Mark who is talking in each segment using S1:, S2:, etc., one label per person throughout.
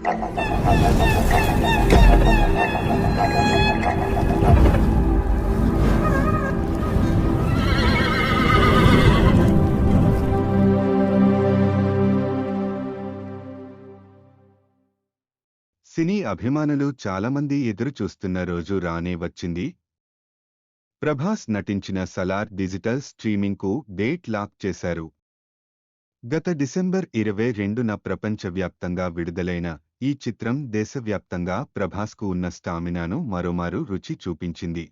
S1: సినీ అభిమానులు చాలామంది ఎదురు చూస్తున్న రోజు రానే వచ్చింది. ప్రభాస్ నటించిన సలార్ డిజిటల్ స్ట్రీమింగ్కు డేట్ లాక్ చేశారు. గత డిసెంబర్ 22న ప్రపంచవ్యాప్తంగా విడుదలైన ఈ చిత్రం దేశవ్యాప్తంగా ప్రభాస్కు ఉన్న స్టామినాను మరోమారు రుచి చూపించింది.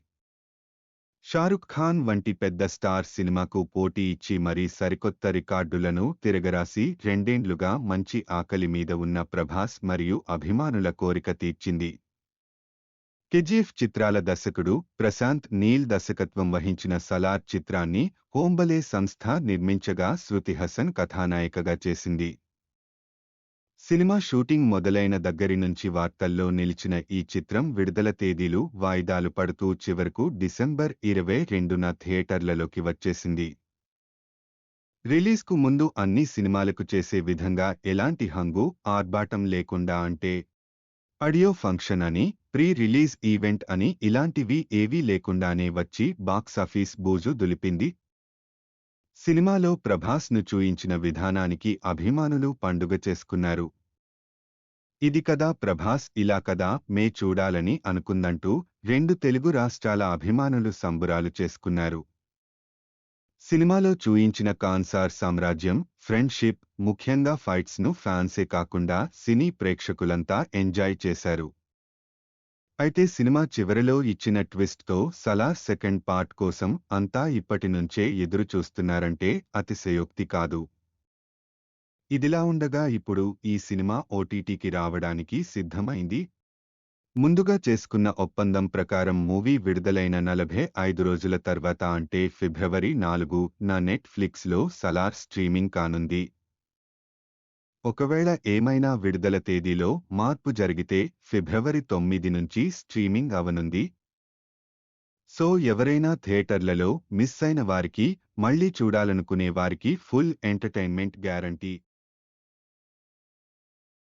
S1: షారుఖ్ ఖాన్ వంటి పెద్ద స్టార్ సినిమాకు పోటీ ఇచ్చి మరీ సరికొత్త రికార్డులను తిరగరాసి రెండేండ్లుగా మంచి ఆకలి మీద ఉన్న ప్రభాస్ మరియు అభిమానుల కోరిక తీర్చింది. కేజీఎఫ్ చిత్రాల దర్శకుడు ప్రశాంత్ నీల్ దర్శకత్వం వహించిన సలార్ చిత్రాన్ని హోంబలే సంస్థ నిర్మించగా శృతి హాసన్ కథానాయికగా చేసింది. సినిమా షూటింగ్ మొదలైన దగ్గరి నుంచి వార్తల్లో నిలిచిన ఈ చిత్రం విడుదల తేదీలు వాయిదాలు పడుతూ చివరకు డిసెంబర్ 22న థియేటర్లలోకి వచ్చేసింది. రిలీజ్కు ముందు అన్ని సినిమాలకు చేసే విధంగా ఎలాంటి హంగు ఆర్భాటం లేకుండా అంటే ఆడియో ఫంక్షన్ అని, ప్రీ రిలీజ్ ఈవెంట్ అని ఇలాంటివి ఏవీ లేకుండానే వచ్చి బాక్సాఫీస్ బూజు దులిపింది. సినిమాలో ప్రభాస్ను చూయించిన విధానానికి అభిమానులు పండుగ చేసుకున్నారు. ఇది కదా ప్రభాస్, ఇలా కదా మే చూడాలని అనుకుందంటూ 2 తెలుగు రాష్ట్రాల అభిమానులు సంబురాలు చేసుకున్నారు. సినిమాలో చూయించిన కాన్సార్ సామ్రాజ్యం, ఫ్రెండ్షిప్, ముఖ్యంగా ఫైట్స్ను ఫ్యాన్సే కాకుండా సినీ ప్రేక్షకులంతా ఎంజాయ్ చేశారు. అయితే సినిమా చివరిలో ఇచ్చిన ట్విస్ట్తో సలార్ సెకండ్ పార్ట్ కోసం అంతా ఇప్పటినుంచే ఎదురు చూస్తున్నారంటే అతిశయోక్తి కాదు. ఇదిలా ఉండగా ఇప్పుడు ఈ సినిమా ఓటీటీకి రావడానికి సిద్ధమైంది. ముందుగా చేసుకున్న ఒప్పందం ప్రకారం మూవీ విడుదలైన 45 రోజుల తర్వాత అంటే ఫిబ్రవరి 4న నెట్ఫ్లిక్స్లో సలార్ స్ట్రీమింగ్ కానుంది. ఒకవేళ ఏమైనా విడుదల తేదీలో మార్పు జరిగితే ఫిబ్రవరి 9 నుంచి స్ట్రీమింగ్ అవనుంది. సో ఎవరైనా థియేటర్లలో మిస్ అయిన వారికి, మళ్లీ చూడాలనుకునే వారికి ఫుల్ ఎంటర్టైన్మెంట్ గ్యారంటీ.